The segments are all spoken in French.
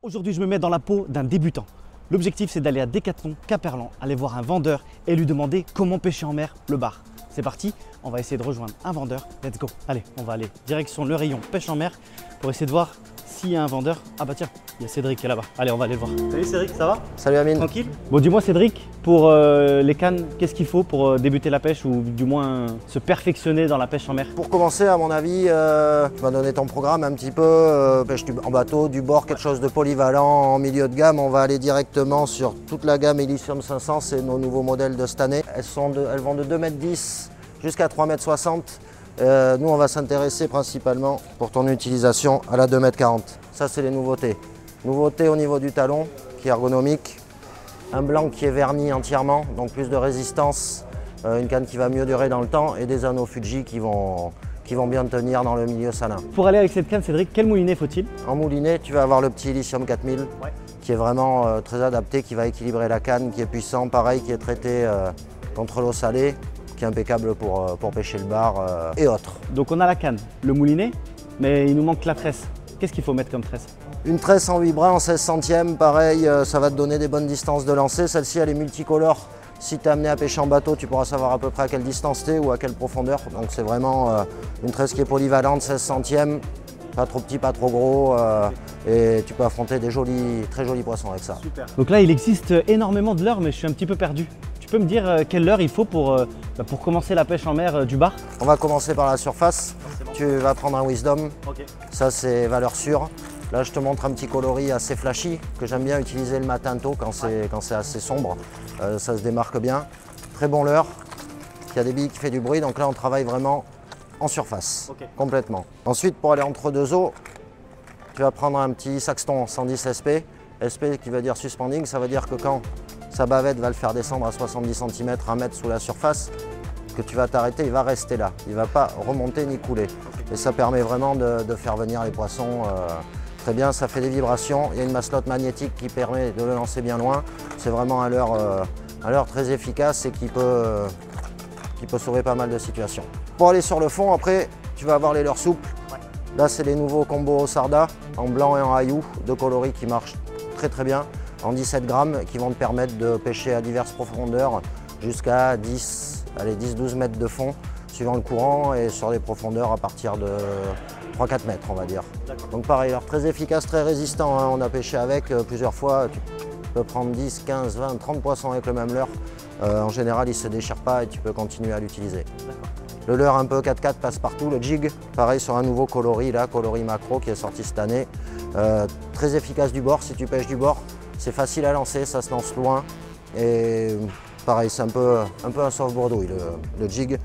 Aujourd'hui, je me mets dans la peau d'un débutant. L'objectif, c'est d'aller à Decathlon, Quimperlé, aller voir un vendeur et lui demander comment pêcher en mer le bar. C'est parti, on va essayer de rejoindre un vendeur. Let's go. Allez, on va aller direction le rayon pêche en mer pour essayer de voir s'il y a un vendeur. Ah bah tiens, il y a Cédric qui est là-bas. Allez, on va aller le voir. Salut Cédric, ça va? Salut Amine. Tranquille? Bon, dis-moi Cédric, pour les cannes, qu'est-ce qu'il faut pour débuter la pêche ou du moins se perfectionner dans la pêche en mer? Pour commencer, à mon avis, tu vas donner ton programme un petit peu, pêche en bateau, du bord, quelque chose de polyvalent en milieu de gamme. On va aller directement sur toute la gamme Elysium 500, c'est nos nouveaux modèles de cette année. Elles vont de 2,10 m jusqu'à 3,60 m. Nous, on va s'intéresser principalement pour ton utilisation à la 2,40 m. Ça, c'est les nouveautés. Nouveauté au niveau du talon, qui est ergonomique. Un blanc qui est verni entièrement, donc plus de résistance. Une canne qui va mieux durer dans le temps et des anneaux Fuji qui vont bien tenir dans le milieu salin. Pour aller avec cette canne, Cédric, quel moulinet faut-il? En moulinet, tu vas avoir le petit Elysium 4000 qui est vraiment très adapté, qui va équilibrer la canne, qui est puissant, pareil, qui est traité contre l'eau salée, qui est impeccable pour pêcher le bar et autres. Donc on a la canne, le moulinet, mais il nous manque la tresse. Qu'est-ce qu'il faut mettre comme tresse? Une tresse en 8 brins en 16 centièmes, pareil, ça va te donner des bonnes distances de lancer. Celle-ci, elle est multicolore. Si tu es amené à pêcher en bateau, tu pourras savoir à peu près à quelle distance tu es ou à quelle profondeur. Donc c'est vraiment une tresse qui est polyvalente, 16 centièmes, pas trop petit, pas trop gros. Et tu peux affronter des très jolis poissons avec ça. Super. Donc là, il existe énormément de leurres, mais je suis un petit peu perdu. Tu peux me dire quelle leurre il faut pour commencer la pêche en mer du bar? On va commencer par la surface. Tu vas prendre un Wisdom. Ça, c'est valeur sûre. Là, je te montre un petit coloris assez flashy que j'aime bien utiliser le matin tôt quand c'est assez sombre. Ça se démarque bien. Très bon leurre, qui a des billes qui fait du bruit. Donc là, on travaille vraiment en surface, complètement. Ensuite, pour aller entre deux eaux, tu vas prendre un petit Saxton 110 SP. SP qui veut dire suspending, ça veut dire que quand sa bavette va le faire descendre à 70 cm, 1 mètre sous la surface, que tu vas t'arrêter, il va rester là. Il ne va pas remonter ni couler. Et ça permet vraiment de faire venir les poissons très bien. Ça fait des vibrations. Il y a une masselotte magnétique qui permet de le lancer bien loin. C'est vraiment un leurre très efficace et qui peut sauver pas mal de situations. Pour aller sur le fond, après, tu vas avoir les leurres souples. Là, c'est les nouveaux combos Sarda en blanc et en haillou, deux coloris qui marchent très bien, en 17 grammes, qui vont te permettre de pêcher à diverses profondeurs jusqu'à 10-12 mètres de fond, suivant le courant, et sur des profondeurs à partir de 3-4 mètres, on va dire. Donc pareil, leurre très efficace, très résistant, hein. On a pêché avec plusieurs fois, tu peux prendre 10, 15, 20, 30 poissons avec le même leurre. En général, il ne se déchire pas et tu peux continuer à l'utiliser. Le leurre un peu 4x4 passe partout, le jig, pareil sur un nouveau coloris, là, coloris macro qui est sorti cette année. Très efficace du bord, si tu pêches du bord, c'est facile à lancer, ça se lance loin. Et pareil, c'est un peu un sauve bordouille le jig.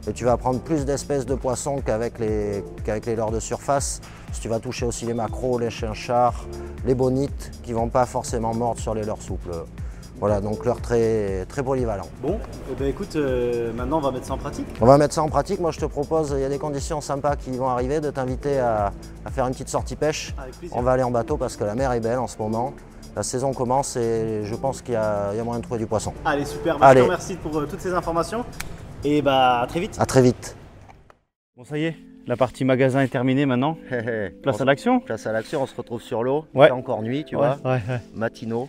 Et tu vas prendre plus d'espèces de poissons qu'avec les leurres de surface. Si tu vas toucher aussi les macros, les chinchards, les bonites qui ne vont pas forcément mordre sur les leurres souples. Voilà, donc leurre très polyvalent. Bon, eh ben écoute, maintenant on va mettre ça en pratique. On va mettre ça en pratique. Moi je te propose, il y a des conditions sympas qui vont arriver, de t'inviter à faire une petite sortie pêche. On va aller en bateau parce que la mer est belle en ce moment. La saison commence et je pense qu'il y a moyen de trouver du poisson. Allez, super, je te remercie pour toutes ces informations et à très vite. À très vite. Bon, ça y est, la partie magasin est terminée maintenant. Place à l'action. Place à l'action, on se retrouve sur l'eau. Il fait encore nuit, tu vois. Matinaux.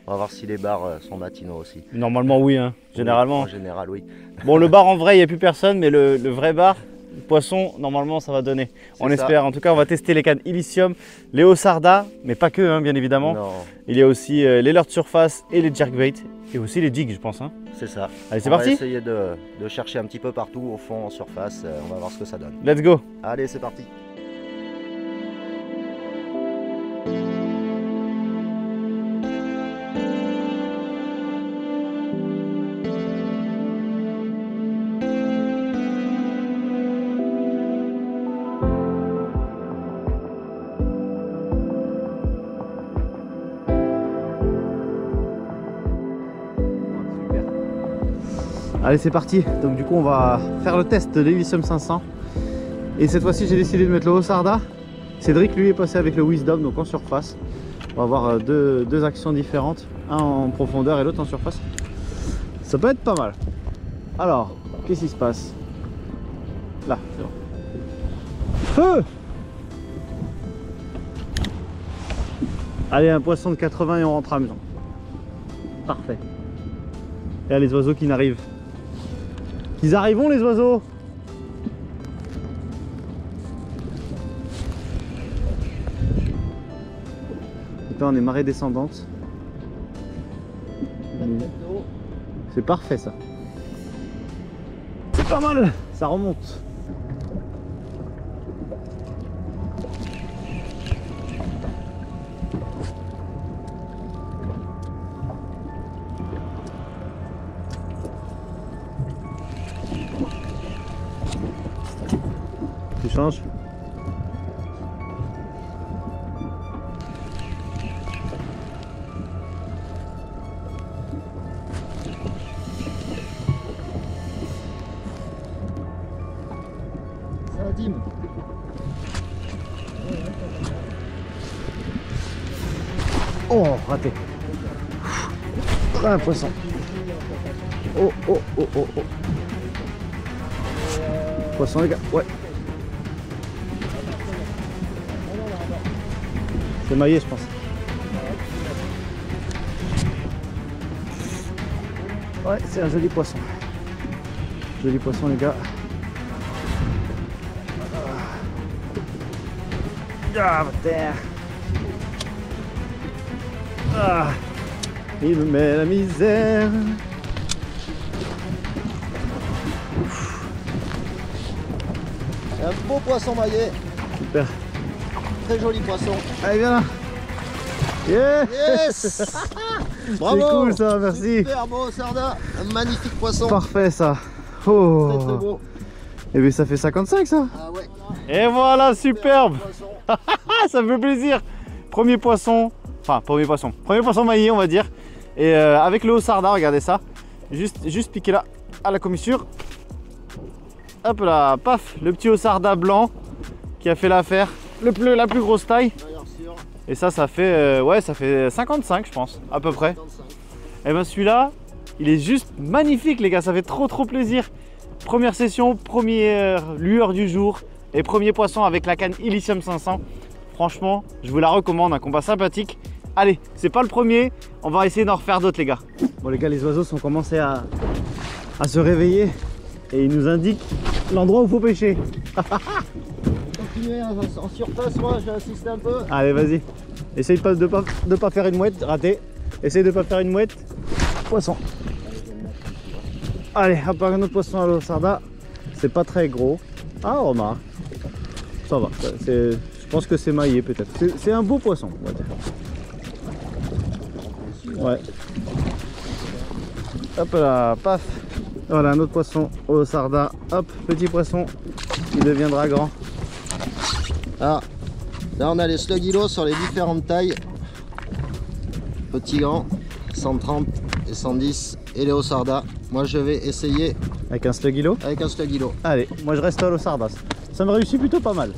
On va voir si les bars sont matinaux aussi. Normalement oui, hein. Généralement. En général oui. Bon, le bar en vrai, il n'y a plus personne, mais le vrai bar, le poisson, normalement ça va donner. On espère. En tout cas, on va tester les cannes Elysium, les hauts Sarda, mais pas que, hein, bien évidemment. Non. Il y a aussi les leurres de surface et les jerkbait, et aussi les jigs, je pense. Hein. C'est ça. Allez, c'est parti. On va essayer de chercher un petit peu partout, au fond, en surface. On va voir ce que ça donne. Let's go. Allez, c'est parti. Allez, c'est parti. Donc du coup on va faire le test de l'Elysium 500 et cette fois-ci j'ai décidé de mettre le haut Sarda. Cédric lui est passé avec le Wisdom, donc en surface. On va avoir deux actions différentes, un en profondeur et l'autre en surface. Ça peut être pas mal. Alors, qu'est-ce qui se passe là? Feu! Allez, un poisson de 80 et on rentre à la maison. Parfait. Et là, les oiseaux qui n'arrivent. Ils arrivent les oiseaux. Et là, on est marée descendante. C'est parfait ça. C'est pas mal, ça remonte. Tu changes? Ça dîme. Oh, raté. Un poisson. Oh, oh, oh, oh, oh. Poisson les gars, ouais. C'est maillé je pense. Ouais, c'est un joli poisson. Joli poisson les gars. Ah, terre. Ah, il me met la misère. C'est un beau poisson maillé. Super. Très joli poisson. Allez, viens là. Yeah. Yes. Bravo. C'est cool ça, merci. Super beau Sarda. Un magnifique poisson. Parfait ça. Oh. Très très beau. Et bien ça fait 55 ça. Ah ouais. Et voilà, superbe. Ça me fait plaisir. Premier poisson. Enfin, premier poisson. Premier poisson maillé, on va dire. Et avec le Haut-Sarda, regardez ça. Juste piqué là à la commissure. Hop là, paf, le petit Haut-Sarda blanc qui a fait l'affaire. La plus grosse taille. Et ça fait, ouais, ça fait 55 je pense, à peu près. 55. Et ben celui-là, il est juste magnifique les gars, ça fait trop plaisir. Première session, première lueur du jour et premier poisson avec la canne Illicium 500. Franchement, je vous la recommande, un combat sympathique. Allez, c'est pas le premier, on va essayer d'en refaire d'autres les gars. Bon les gars, les oiseaux sont commencés à se réveiller et ils nous indiquent l'endroit où il faut pêcher. Continuez en surface, moi je vais insister un peu. Allez, vas-y. Essaye de pas faire une mouette, raté. Essaye de pas faire une mouette. Poisson. Allez, hop, un autre poisson à l'Haut-Sarda. C'est pas très gros. Ah, remarque. Ça va. Je pense que c'est maillé peut-être. C'est un beau poisson, on va dire. Ouais. Hop là, paf. Voilà un autre poisson au Sarda. Hop, petit poisson qui deviendra grand. Ah, là on a les slugilo sur les différentes tailles. Petit grand, 130 et 110 et les Haut-Sarda. Moi je vais essayer avec un slugilo. Avec un slugilo. Allez, moi je reste à l'Haut-Sarda. Ça me réussit plutôt pas mal.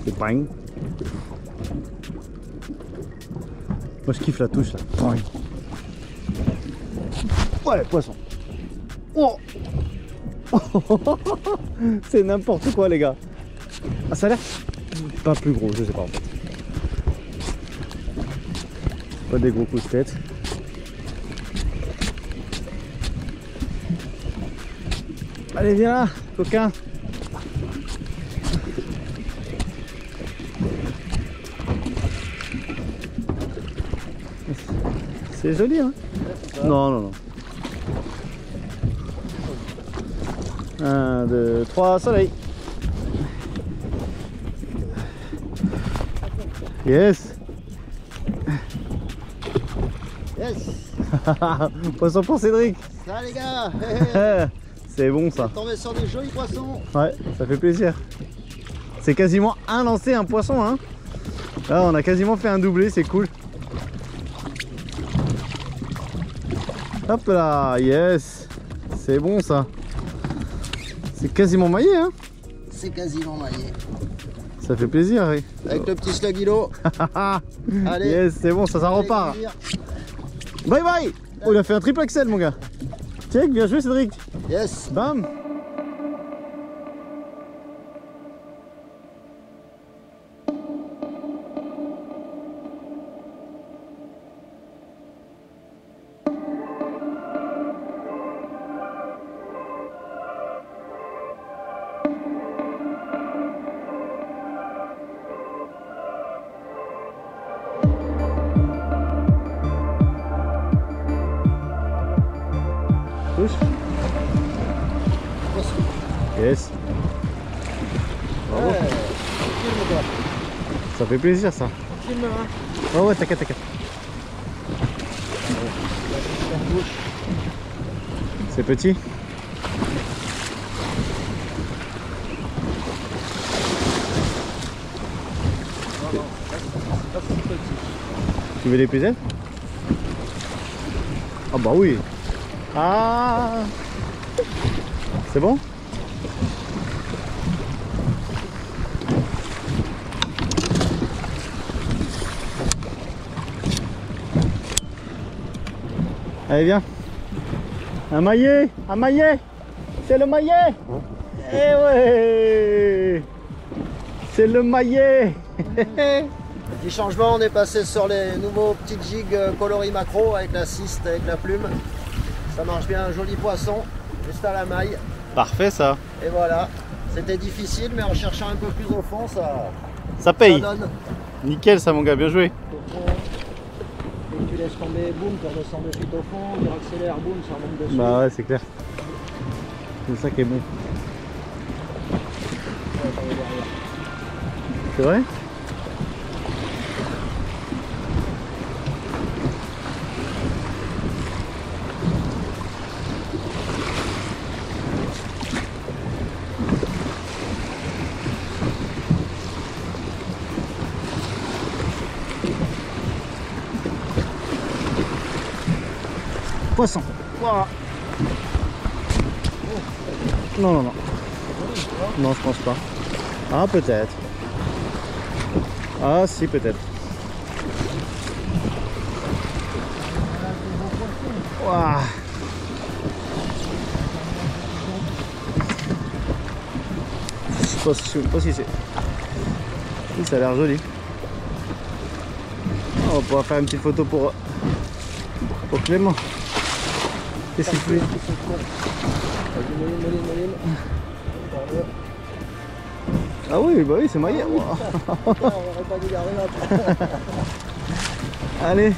C'est bang. Moi je kiffe la touche là. Ouais, poisson. Oh. C'est n'importe quoi les gars. Ah, ça a l'air pas plus gros, je sais pas en fait. Pas des gros coups de tête. Allez viens là, coquin. C'est joli hein. Non, non, non. 1, 2, 3, soleil. Yes. Yes. Poisson pour Cédric. Ça les gars. C'est bon ça. Tombé sur des jolis poissons. Ouais, ça fait plaisir. C'est quasiment un lancé, un poisson hein. Là on a quasiment fait un doublé, c'est cool. Hop là, yes. C'est bon ça. C'est quasiment maillé hein. C'est quasiment maillé. Ça fait plaisir oui. Avec le petit slugilo. Allez. Yes, c'est bon, ça repart. Bye bye. Oh, il a fait un triple axel mon gars. Check, bien joué Cédric. Yes. Bam. touche. Yes. Bravo. Ouais, Ça fait plaisir ça. filme, hein. Oh ouais, t'inquiète, t'inquiète. C'est petit. Tu veux des plus? Ah bah oui. Ah, c'est bon? Allez viens. Un maillet, un maillet. C'est le maillet. Eh ouais. C'est le maillet. Petit changement, on est passé sur les nouveaux petits jigs coloris macro avec la ciste, avec la plume. Ça marche bien, un joli poisson, juste à la maille. Parfait ça. Et voilà, c'était difficile, mais en cherchant un peu plus au fond, Ça paye. ça donne. Nickel ça mon gars, bien joué. Et tu laisses tomber, boum, tu redescends de suite au fond, tu accélères, boum, ça remonte dessus. Bah ouais, c'est clair. C'est ça qui est bon. C'est vrai? Poisson. Voilà. Non, non, non. Non, je pense pas. Ah, peut-être. Ah, si, peut-être. Waouh. Je sais pas si c'est... Oui, ça a l'air joli. On va pouvoir faire une petite photo pour Clément. Qu'est-ce qu'il fait? Ah oui, bah oui, c'est maillé. Wow. Allez.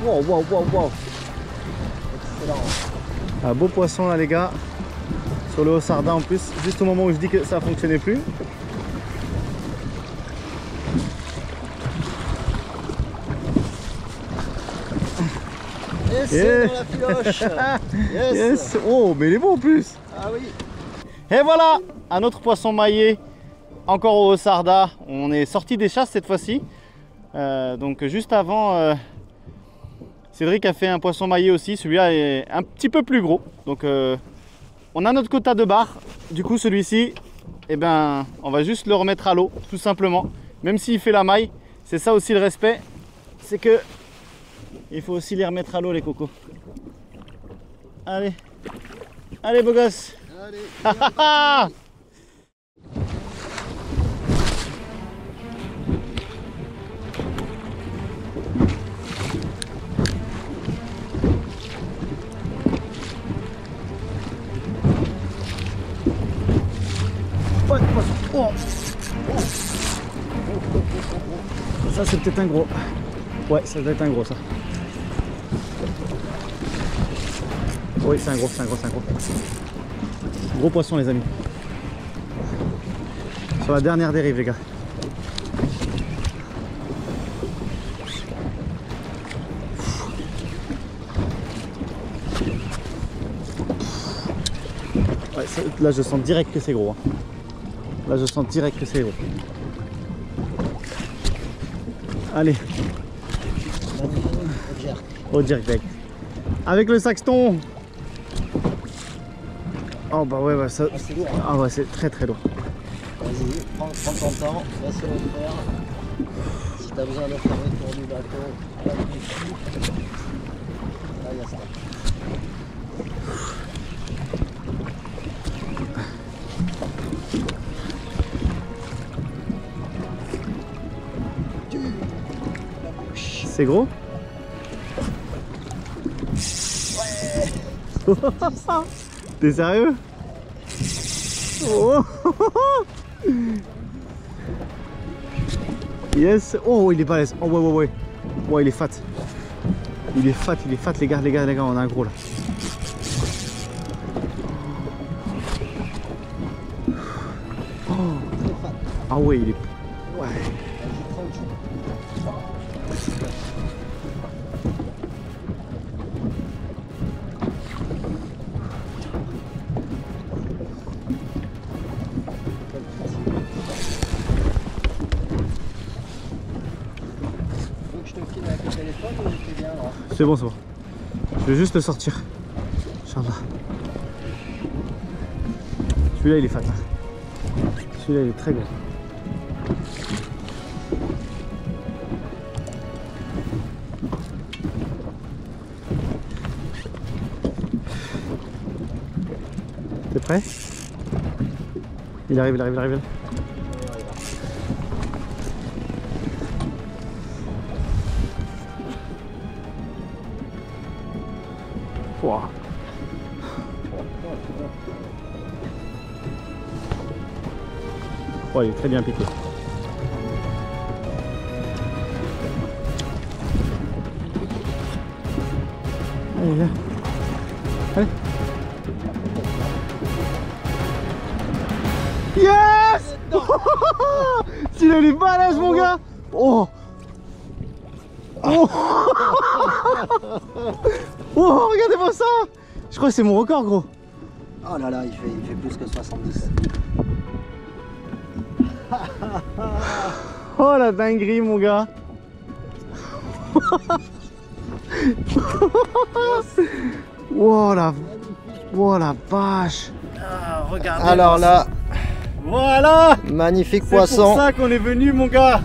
Wow, wow, wow, wow. Un beau poisson là les gars. Sur le Haut-Sardin en plus. Juste au moment où je dis que ça fonctionnait plus. Et c'est dans la filoche. Yes. Yes. Oh, mais il est beau en plus. Ah oui. Et voilà, un autre poisson maillé. Encore au Haut-Sarda. On est sorti des chasses cette fois-ci. Donc juste avant, Cédric a fait un poisson maillé aussi. Celui-là est un petit peu plus gros. Donc on a notre quota de bar. Du coup celui-ci, eh ben, on va juste le remettre à l'eau, tout simplement. Même s'il fait la maille, c'est ça aussi le respect. C'est que il faut aussi les remettre à l'eau les cocos. Allez, allez beau gosse. Allez. Oh. Ça c'est peut-être un gros. Ouais, ça doit être un gros ça. Oui, c'est un gros, c'est un gros, c'est un gros. Gros poisson les amis. Sur la dernière dérive les gars. Ouais, là je sens direct que c'est gros. Hein. Là je sens direct que c'est gros. Allez. Au direct. Avec le saxton. Oh bah ouais, bah ça... Ah, c'est lourd. Hein. Ah ouais, c'est très très lourd. Vas-y, prends ton temps, laisse-le faire. Si tu as besoin de faire le tour du bateau, là il y a ça. C'est gros? Ouais. T'es sérieux? Oh. Yes. Oh il est balèze. Oh ouais. Ouais il est fat. Il est fat les gars, on a un gros là. Oh. Ah ouais, il est... Ouais. C'est bon, c'est bon. Je vais juste le sortir. Inch'Allah. Celui-là, il est fat. Celui-là, il est très gros. T'es prêt? Il arrive, il arrive, il arrive. Wow. Oh, il est très bien piqué. Allez, viens. Allez. Yes! Celui-là, il est balèze, mon gars! Oh! Oh! Oh, regardez-moi ça! Je crois que c'est mon record, gros. Oh là là, il fait plus que 70. Oh la dinguerie, mon gars. Oh la vache. Ah, regardez. Alors là, voilà. magnifique C'est poisson. pour ça qu'on est venu, mon gars.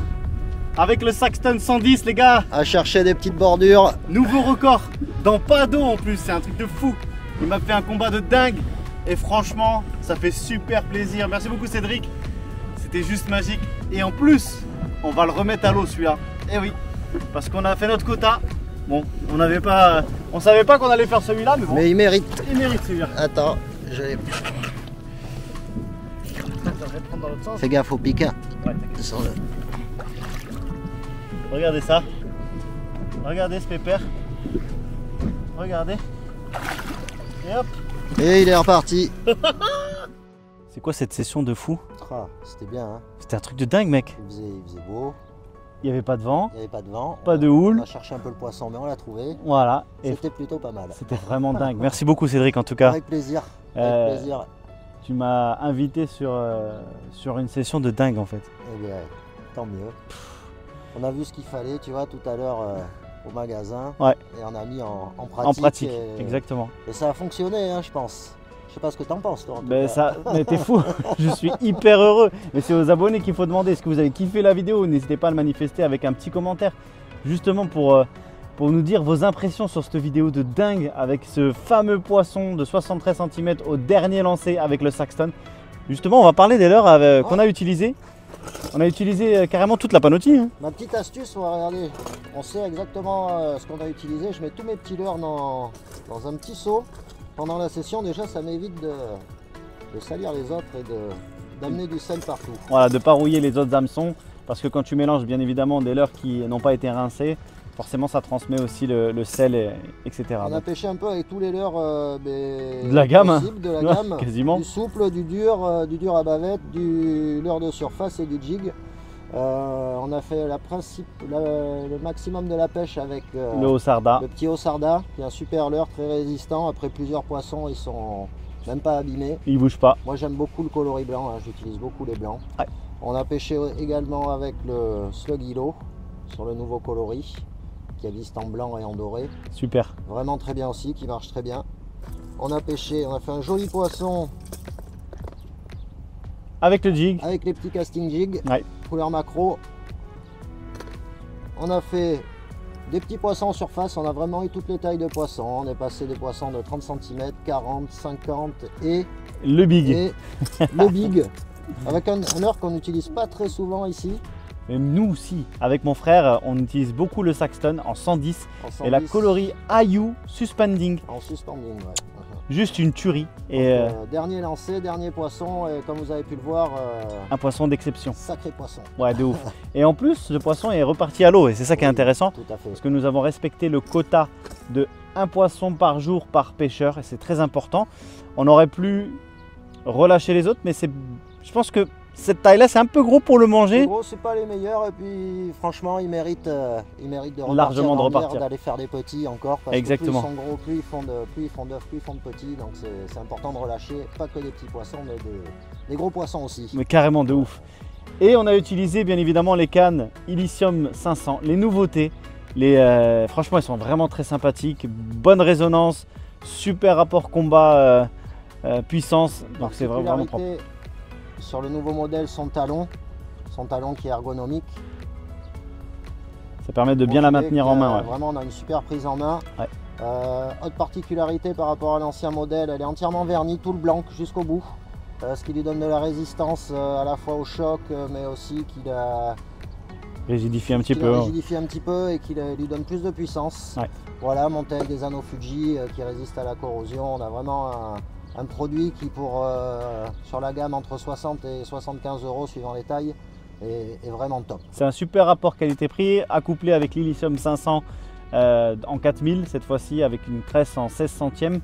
Avec le Saxton 110, les gars. À chercher des petites bordures. Nouveau record. Dans pas d'eau en plus, c'est un truc de fou. Il m'a fait un combat de dingue. Et franchement, ça fait super plaisir. Merci beaucoup, Cédric. C'était juste magique. Et en plus, on va le remettre à l'eau, celui-là. Eh oui, parce qu'on a fait notre quota. Bon, on savait pas qu'on allait faire celui-là, mais bon. Mais il mérite. Il mérite celui-là. Attends, je vais... Prendre dans l'autre sens. Fais gaffe au piquant. Ouais, regardez ça. Regardez ce pépère. Regardez. Et hop. Et il est reparti. C'est quoi cette session de fou? Ah, c'était bien, hein. C'était un truc de dingue, mec. Il faisait beau. Il n'y avait pas de vent. Il n'y avait pas de vent. Pas de houle. On a cherché un peu le poisson, mais on l'a trouvé. Voilà. C'était plutôt pas mal. C'était vraiment dingue. Merci beaucoup, Cédric, en tout cas. Avec plaisir. Avec plaisir. Tu m'as invité sur une session de dingue, en fait. Eh bien, tant mieux. On a vu ce qu'il fallait, tu vois, tout à l'heure au magasin. Ouais. Et on a mis en pratique. En pratique, exactement. Et ça a fonctionné, hein, je pense. Je sais pas ce que t'en penses, toi. Ben ça, mais t'es fou. Je suis hyper heureux. Mais c'est aux abonnés qu'il faut demander. Est-ce que vous avez kiffé la vidéo? N'hésitez pas à le manifester avec un petit commentaire. Justement pour nous dire vos impressions sur cette vidéo de dingue avec ce fameux poisson de 73 cm au dernier lancé avec le Saxton. Justement, on va parler des leurres qu'on a utilisées. On a utilisé carrément toute la panottie. Hein. Ma petite astuce, on va regarder. On sait exactement ce qu'on a utilisé. Je mets tous mes petits leurres dans un petit seau. Pendant la session, déjà, ça m'évite de salir les autres et d'amener du sel partout. Voilà, de ne pas rouiller les autres hameçons. Parce que quand tu mélanges bien évidemment des leurres qui n'ont pas été rincés, forcément ça transmet aussi le sel, etc. On a pêché un peu avec tous les leurres de la gamme, de la gamme, quasiment. Du souple, du dur à bavette, du leurre de surface et du jig. On a fait le maximum de la pêche avec le Haut-Sarda. Le petit Haut-Sarda, qui est un super leurre très résistant. Après plusieurs poissons, ils sont même pas abîmés. Ils bougent pas. Moi j'aime beaucoup le coloris blanc, hein. J'utilise beaucoup les blancs. Ouais. On a pêché également avec le Slug Hilo sur le nouveau coloris, qui existe en blanc et en doré. Super. Vraiment très bien aussi, qui marche très bien. On a pêché, on a fait un joli poisson avec le jig. Avec les petits casting jig, ouais. Couleur macro. On a fait des petits poissons en surface, on a vraiment eu toutes les tailles de poissons. On est passé des poissons de 30 cm, 40, 50 et le big. Et le big, avec un leurre qu'on n'utilise pas très souvent ici. Et nous aussi, avec mon frère, on utilise beaucoup le Saxton en 110, et la coloris Ayu Suspending. En suspending, ouais. Juste une tuerie. Et dernier lancé, dernier poisson, et comme vous avez pu le voir, un poisson d'exception. Sacré poisson. Ouais, de ouf. Et en plus, ce poisson est reparti à l'eau, et c'est ça qui est intéressant. Tout à fait. Parce que nous avons respecté le quota de 1 poisson par jour par pêcheur, et c'est très important. On aurait pu relâcher les autres, mais je pense que cette taille-là, c'est un peu gros pour le manger. En gros, c'est pas les meilleurs et puis franchement, ils méritent de repartir, largement de repartir, d'aller faire des petits encore. Parce exactement. Que plus ils sont gros, plus ils font d'œufs, plus ils font de petits. Donc c'est important de relâcher pas que des petits poissons, mais des gros poissons aussi. Mais carrément de ouf. Et on a utilisé bien évidemment les cannes Illicium 500, les nouveautés. Franchement, elles sont vraiment très sympathiques, bonne résonance, super rapport combat puissance. Donc c'est vraiment propre. Sur le nouveau modèle, son talon qui est ergonomique. Ça permet de bien la maintenir en main. Ouais. Vraiment, on a une super prise en main. Ouais. Autre particularité par rapport à l'ancien modèle, elle est entièrement vernie, tout le blanc jusqu'au bout. Ce qui lui donne de la résistance à la fois au choc, mais aussi qu'il rigidifie un petit peu. Rigidifie un petit peu et qu'il lui donne plus de puissance. Ouais. Voilà, monté avec des anneaux Fuji qui résistent à la corrosion. On a vraiment un produit qui sur la gamme entre 60 et 75 € suivant les tailles est vraiment top. C'est un super rapport qualité-prix accouplé avec l'Illicium 500 en 4000 cette fois-ci avec une tresse en 16 centièmes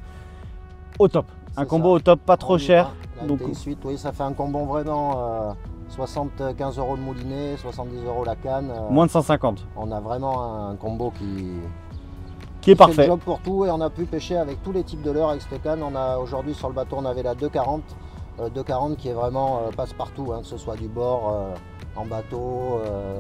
au top. Un combo au top, pas trop cher. Donc suite, oui, ça fait un combo vraiment 75 € le moulinet, 70 € la canne. Moins de 150. On a vraiment un combo qui est parfait. Fait le job pour tout et on a pu pêcher avec tous les types de leurres avec cette canne. On a aujourd'hui sur le bateau, on avait la 240, 240 qui est vraiment passe-partout, hein, que ce soit du bord, en bateau,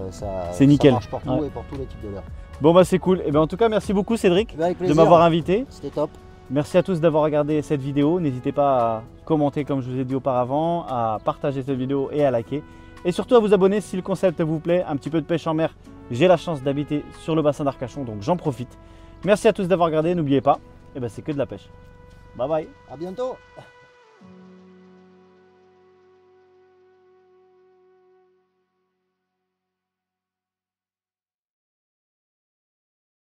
c'est nickel. Ça marche pour tout et pour tous les types de leurres. Bon bah c'est cool. Et bien en tout cas merci beaucoup Cédric de m'avoir invité. C'était top. Merci à tous d'avoir regardé cette vidéo. N'hésitez pas à commenter comme je vous ai dit auparavant, à partager cette vidéo et à liker. Et surtout à vous abonner si le concept vous plaît. Un petit peu de pêche en mer. J'ai la chance d'habiter sur le bassin d'Arcachon, donc j'en profite. Merci à tous d'avoir regardé. N'oubliez pas, c'est que de la pêche. Bye bye. À bientôt.